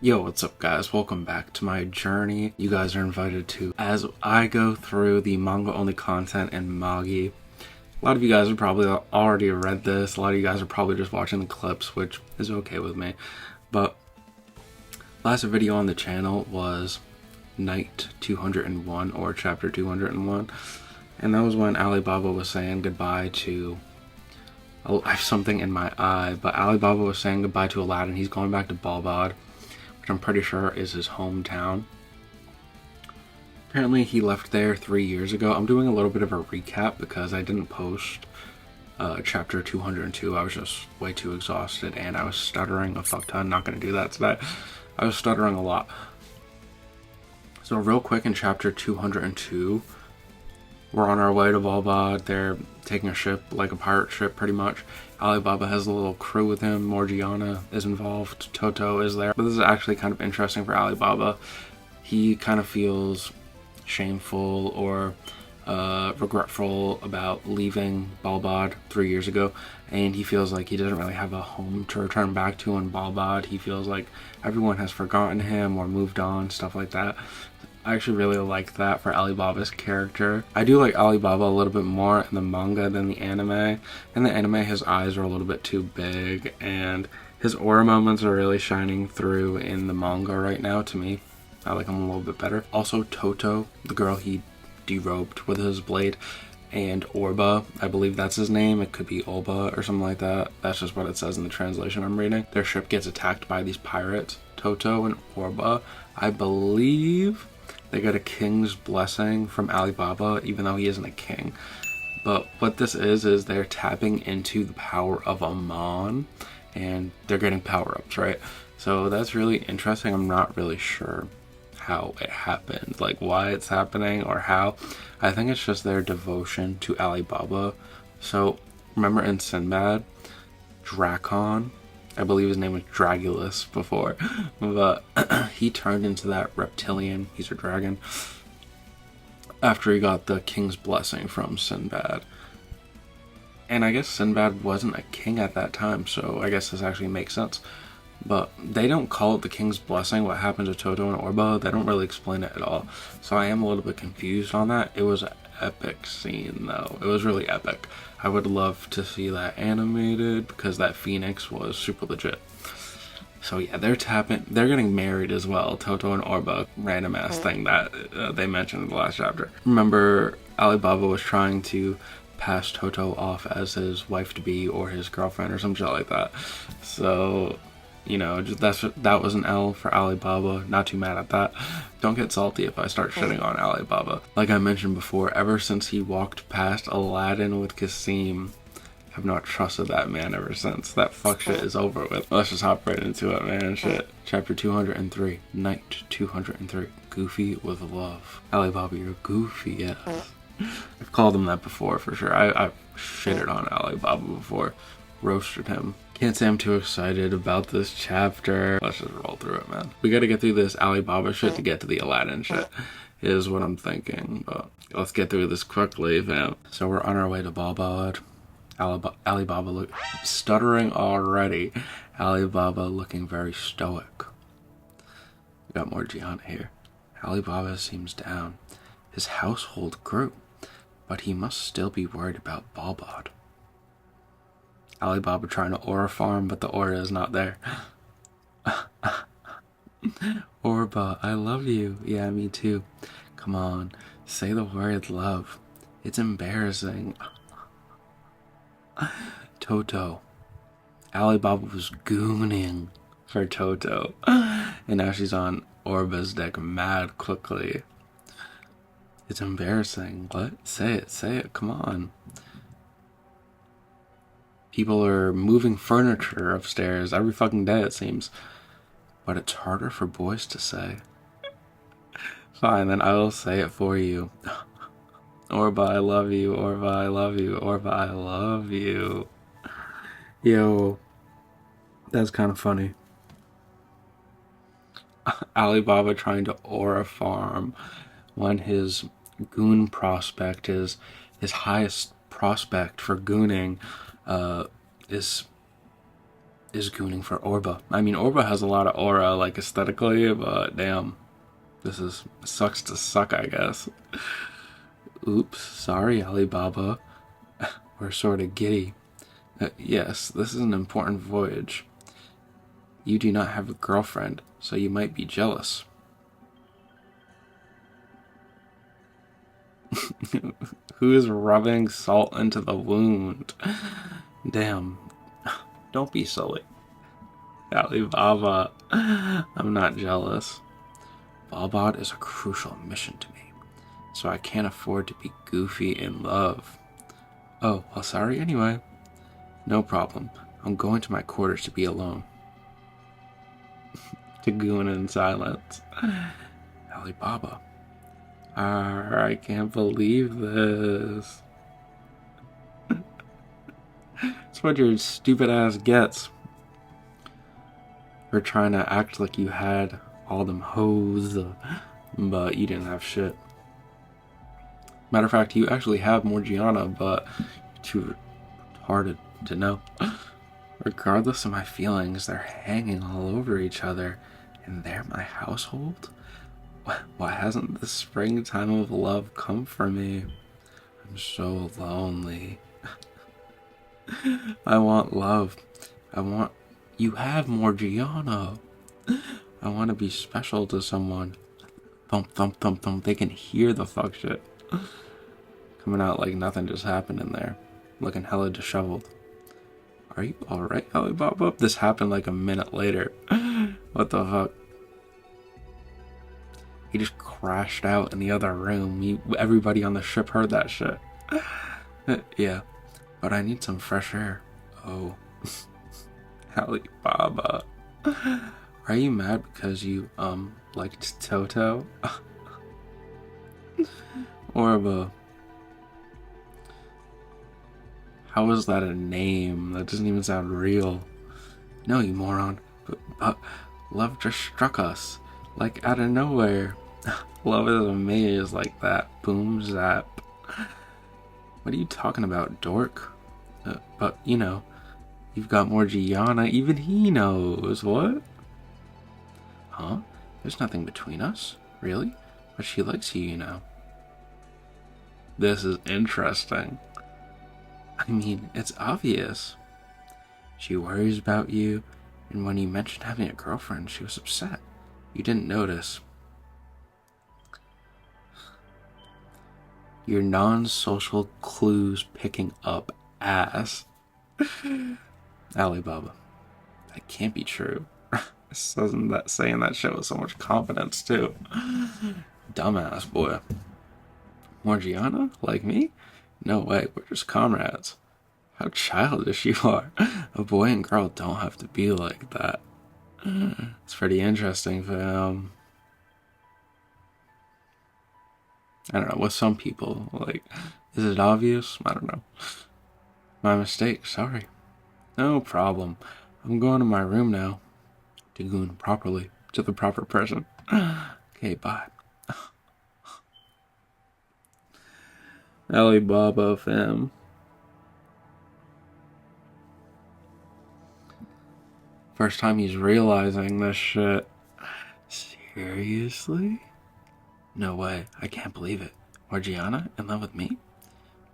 Yo, what's up guys? Welcome back to my journey. You guys are invited to as I go through the manga only content in Magi. A lot of you guys have probably already read this. A lot of you guys are probably just watching the clips, which is okay with me. But last video on the channel was Night 201 or Chapter 201. And that was when Alibaba was saying goodbye to... Oh, I have something in my eye, but Alibaba was saying goodbye to Aladdin. He's going back to Balbad, which I'm pretty sure is his hometown. Apparently he left there 3 years ago. I'm doing a little bit of a recap because I didn't post chapter 202. I was just way too exhausted and I was stuttering a fuck ton. Not going to do that today. I was stuttering a lot. So real quick, in chapter 202, we're on our way to Balbad. They're taking a ship, like a pirate ship pretty much. Alibaba has a little crew with him. Morgiana is involved. Toto is there. But this is actually kind of interesting for Alibaba. He kind of feels shameful or regretful about leaving Balbad 3 years ago. And he feels like he doesn't really have a home to return back to in Balbad. He feels like everyone has forgotten him or moved on, stuff like that. I actually really like that for Alibaba's character. I do like Alibaba a little bit more in the manga than the anime. In the anime, his eyes are a little bit too big, and his aura moments are really shining through in the manga right now to me. I like him a little bit better. Also, Toto, the girl he derobed with his blade, and Orba, I believe that's his name. It could be Olba or something like that. That's just what it says in the translation I'm reading. Their ship gets attacked by these pirates. Toto and Orba, I believe they got a king's blessing from Alibaba, even though he isn't a king. But what this is they're tapping into the power of Amon, and they're getting power-ups, right? So that's really interesting. I'm not really sure how it happened, like why it's happening or how. I think it's just their devotion to Alibaba. So remember in Sinbad, Drakon, I believe his name was Dragulus before, but he turned into that reptilian, he's a dragon, after he got the king's blessing from Sinbad. And I guess Sinbad wasn't a king at that time, so I guess this actually makes sense. But they don't call it the king's blessing. What happened to Toto and Orba, they don't really explain it at all. So I am a little bit confused on that. It was an epic scene though. It was really epic. I would love to see that animated because that phoenix was super legit. So yeah, they're getting married as well. Toto and Orba, random ass thing that they mentioned in the last chapter. Remember, Alibaba was trying to pass Toto off as his wife-to-be or his girlfriend or some shit like that. So, you know, that was an L for Alibaba. Not too mad at that. Don't get salty if I start shitting on Alibaba. Like I mentioned before, ever since he walked past Aladdin with Kasim, I've not trusted that man ever since. That fuck shit is over with. Let's just hop right into it, man. Shit. Chapter 203. Night 203. Goofy with love. Alibaba, you're goofy, yes. I've called him that before for sure. I've shitted on Alibaba before. Roasted him. Can't say I'm too excited about this chapter. Let's just roll through it, man. We gotta get through this Alibaba shit to get to the Aladdin shit, is what I'm thinking. But let's get through this quickly, fam. So we're on our way to Balbad. Alibaba stuttering already. Alibaba looking very stoic. We got Morgiana here. Alibaba seems down. His household grew, but he must still be worried about Balbad. Alibaba trying to aura farm, but the aura is not there. Orba, I love you. Yeah, me too. Come on, say the word love. It's embarrassing. Toto. Alibaba was gooning for Toto. And now she's on Orba's deck mad quickly. It's embarrassing. What? Say it, come on. People are moving furniture upstairs every fucking day, it seems. But it's harder for boys to say. Fine, then I will say it for you. Orba, I love you. Orba, I love you. Orba, I love you. Yo, that's kind of funny. Alibaba trying to aura farm when his goon prospect is his highest prospect for gooning is is gooning for Orba. I mean, Orba has a lot of aura, like, aesthetically, but damn. Sucks to suck, I guess. Oops, sorry, Alibaba. We're sort of giddy. Yes, this is an important voyage. You do not have a girlfriend, so you might be jealous. Who is rubbing salt into the wound? Damn. Don't be silly. Alibaba. I'm not jealous. Balbot is a crucial mission to me, so I can't afford to be goofy in love. Oh, well, sorry anyway. No problem. I'm going to my quarters to be alone. Tagoon in silence. Alibaba. I can't believe this. That's what your stupid ass gets for trying to act like you had all them hoes, but you didn't have shit. Matter of fact, you actually have Morgiana, but you're too retarded to know. Regardless of my feelings, they're hanging all over each other, and they're my household? Why hasn't the springtime of love come for me? I'm so lonely. I want love. You have Morgiana. I want to be special to someone. Thump, thump, thump, thump. They can hear the fuck shit coming out like nothing just happened in there. Looking hella disheveled. Are you alright, Alibaba? This happened like a minute later. What the fuck? He just crashed out in the other room. Everybody on the ship heard that shit. Yeah, but I need some fresh air. Oh. Alibaba. Are you mad because you, liked Toto? Orba. How is that a name? That doesn't even sound real. No, you moron. But love just struck us. Like out of nowhere. Love is a maze like that. Boom, zap. What are you talking about, dork? But, you know, you've got Morgiana. Even he knows. What? Huh? There's nothing between us. Really? But she likes you, you know. This is interesting. I mean, it's obvious. She worries about you, and when you mentioned having a girlfriend, she was upset. You didn't notice. Your non-social clues picking up ass. Alibaba. That can't be true. Saying that shit with so much confidence, too. Dumbass boy. Morgiana? Like me? No way, we're just comrades. How childish you are. A boy and girl don't have to be like that. It's pretty interesting, fam. I don't know, with some people, like, is it obvious? I don't know. My mistake, sorry. No problem. I'm going to my room now. To goon properly, to the proper person. Okay, bye. Alibaba, fam. First time he's realizing this shit. Seriously? No way, I can't believe it. Morgiana in love with me?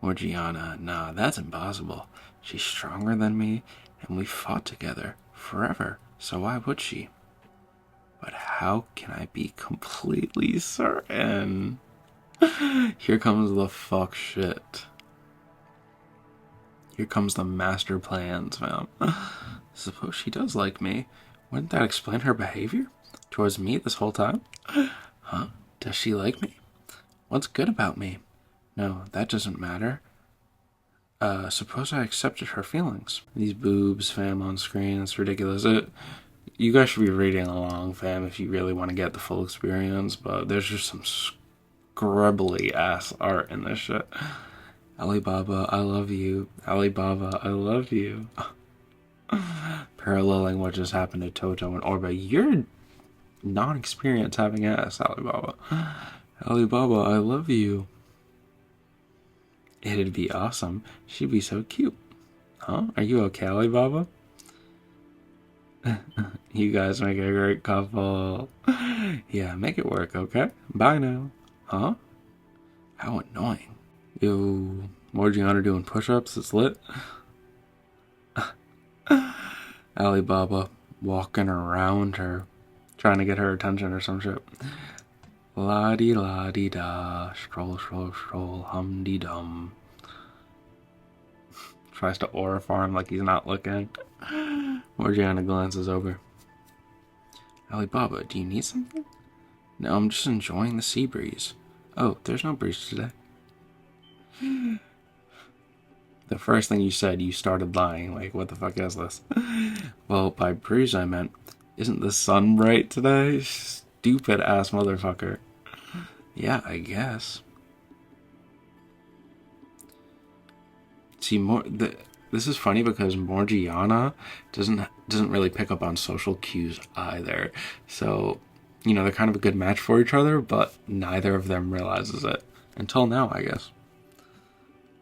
Morgiana, nah, that's impossible. She's stronger than me, and we fought together forever, so why would she? But how can I be completely certain? Here comes the fuck shit. Here comes the master plans, fam. Suppose she does like me. Wouldn't that explain her behavior towards me this whole time? Huh? Does she like me? What's good about me? No, that doesn't matter. Suppose I accepted her feelings. These boobs, fam, on screen, it's ridiculous. You guys should be reading along, fam, if you really want to get the full experience, but there's just some scrubbly ass art in this shit. Alibaba, I love you. Alibaba, I love you. Paralleling what just happened to Toto and Orba. You're non-experienced having ass, Alibaba. Alibaba, I love you. It'd be awesome. She'd be so cute. Huh? Are you okay, Alibaba? You guys make a great couple. Yeah, make it work, okay? Bye now. Huh? How annoying. Yo, Morgiana doing push-ups. It's lit. Alibaba walking around her, trying to get her attention or some shit. La di la di da, stroll, stroll, stroll, hum de dum. Tries to aura farm like he's not looking. Morgiana glances over. Alibaba, do you need something? No, I'm just enjoying the sea breeze. Oh, there's no breeze today. The first thing you said, you started lying. Like, what the fuck is this? Well, by breeze I meant, isn't the sun bright today? Stupid ass motherfucker. Yeah, I guess. See, this is funny because Morgiana doesn't really pick up on social cues either. So, they're kind of a good match for each other, but neither of them realizes it. Until now, I guess.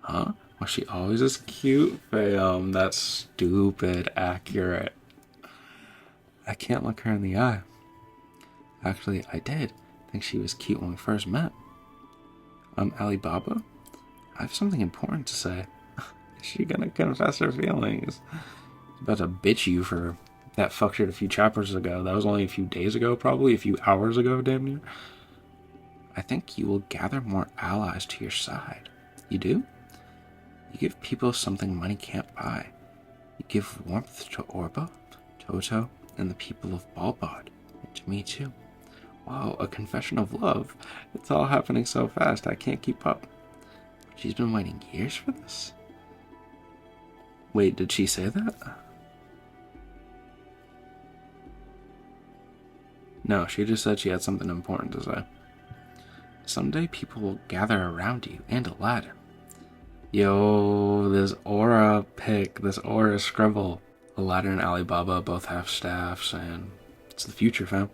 Huh? Was she always this cute? Fam, that's stupid accurate. I can't look her in the eye. Actually, I did think she was cute when we first met. Alibaba? I have something important to say. Is she gonna confess her feelings? About to bitch you for that fuck shit a few chapters ago. That was only a few days ago, probably. A few hours ago, damn near. I think you will gather more allies to your side. You do? You give people something money can't buy. You give warmth to Orba, Toto, and the people of Balbad. And to me, too. Wow, a confession of love. It's all happening so fast, I can't keep up. She's been waiting years for this? Wait, did she say that? No, she just said she had something important to say. Someday people will gather around you and Aladdin. Yo, this aura pick, this aura scribble. Aladdin and Alibaba both have staffs, and it's the future, fam.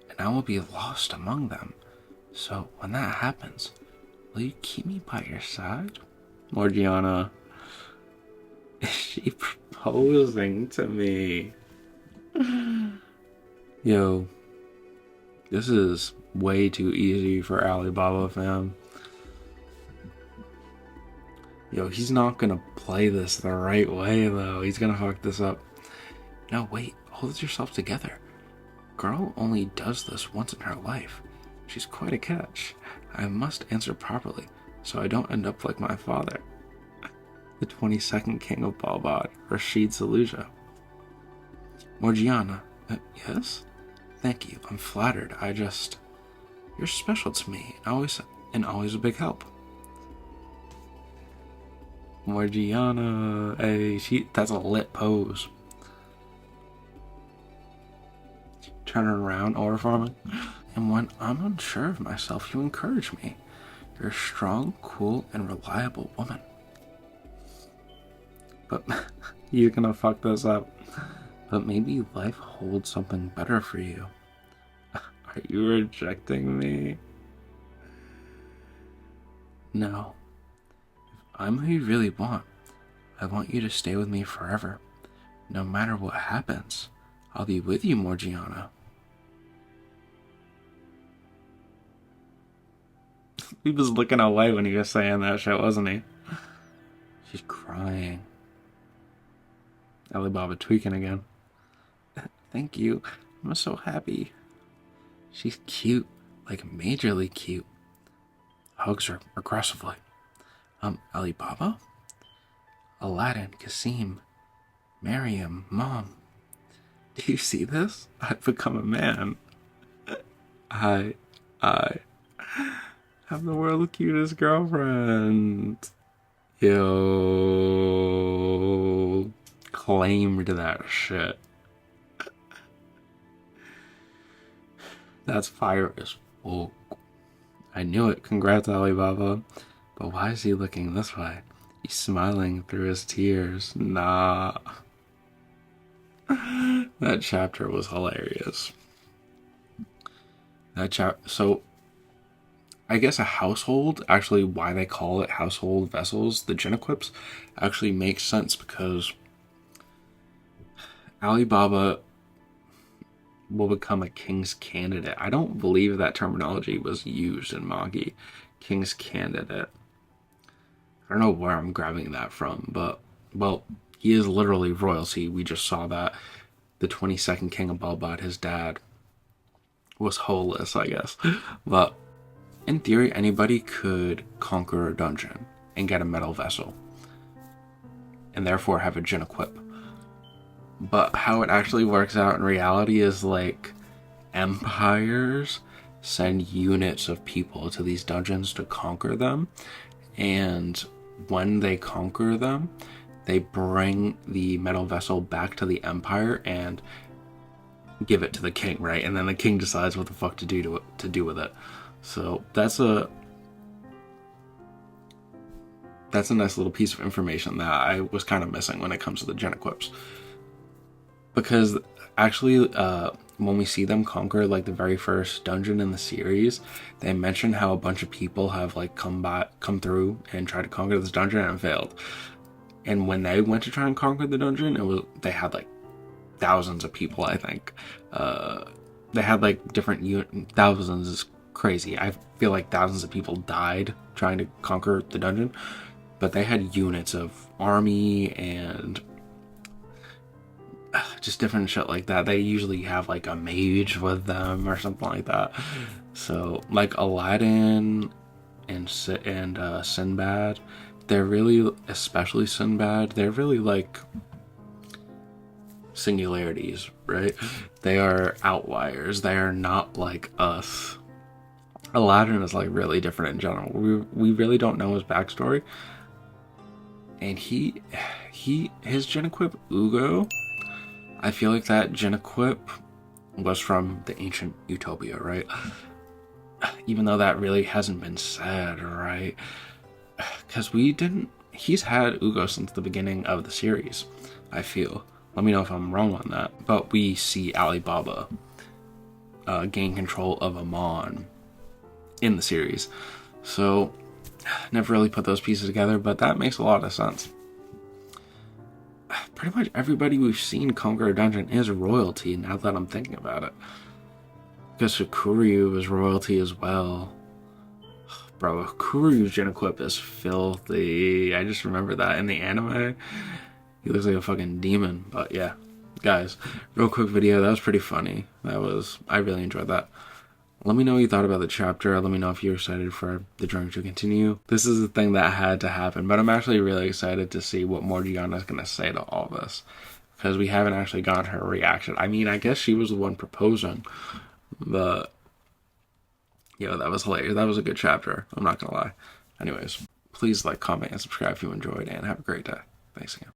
And I will be lost among them. So when that happens, will you keep me by your side? Morgiana, is she proposing to me? Yo, this is way too easy for Alibaba, fam. Yo, he's not gonna play this the right way, though. He's gonna fuck this up. No, wait, hold yourself together. Girl only does this once in her life. She's quite a catch. I must answer properly, so I don't end up like my father. The 22nd king of Balbad, Rashid Saluja. Morgiana, yes? Thank you, I'm flattered. You're special to me, always a big help. Morgiana, hey, that's a lit pose. Turning around, aura farming. And when I'm unsure of myself, you encourage me. You're a strong, cool, and reliable woman. But you're gonna fuck this up. But maybe life holds something better for you. Are you rejecting me? No. If I'm who you really want, I want you to stay with me forever. No matter what happens, I'll be with you, Morgiana. He was looking away when he was saying that shit, wasn't he? She's crying. Alibaba tweaking again. Thank you. I'm so happy. She's cute, like majorly cute. Hugs her aggressively. Alibaba? Aladdin, Kasim, Mariam, Mom. Do you see this? I've become a man. I have the world's cutest girlfriend. Yo, claimed that shit. That's fire as fuck. I knew it. Congrats, Alibaba. But why is he looking this way? He's smiling through his tears. Nah. That chapter was hilarious. So, I guess a household, actually why they call it household vessels, the Genequips, actually makes sense because Alibaba will become a king's candidate. I don't believe that terminology was used in Magi. King's candidate. I don't know where I'm grabbing that from, but, well, he is literally royalty. We just saw that the 22nd king of Balbat, his dad, was holeless, I guess. But in theory, anybody could conquer a dungeon and get a metal vessel, and therefore have a djinn equip. But how it actually works out in reality is like empires send units of people to these dungeons to conquer them, and when they conquer them, they bring the metal vessel back to the empire and give it to the king, right? And then the king decides what the fuck to do with it. So that's a nice little piece of information that I was kind of missing when it comes to the djinn equips. Because actually, when we see them conquer like the very first dungeon in the series, they mention how a bunch of people have like come through and tried to conquer this dungeon and failed. And when they went to try and conquer the dungeon, they had like thousands of people. I think they had like different thousands is crazy. I feel like thousands of people died trying to conquer the dungeon, but they had units of army and just different shit like that. They usually have like a mage with them or something like that. So like Aladdin and Sinbad, they're really, especially Sinbad, they're really like singularities, right? They are outliers. They are not like us. Aladdin is like really different in general. We really don't know his backstory, and his djinn equip Ugo, I feel like that djinn equip was from the ancient Utopia, right? Even though that really hasn't been said, right? Because he's had Ugo since the beginning of the series, I feel. Let me know if I'm wrong on that. But we see Alibaba gain control of Amon in the series. So, never really put those pieces together, but that makes a lot of sense. Pretty much everybody we've seen conquer a dungeon is royalty, now that I'm thinking about it. Because Kuryu is royalty as well. Bro, Kuryu's djinn equip is filthy. I just remember that in the anime. He looks like a fucking demon. But yeah, guys, real quick video. That was pretty funny. I really enjoyed that. Let me know what you thought about the chapter. Let me know if you're excited for the journey to continue. This is the thing that had to happen, but I'm actually really excited to see what Morgiana is going to say to all this, because we haven't actually gotten her reaction. I mean, I guess she was the one proposing, but yo, that was hilarious. That was a good chapter. I'm not going to lie. Anyways, please like, comment, and subscribe if you enjoyed, and have a great day. Thanks again.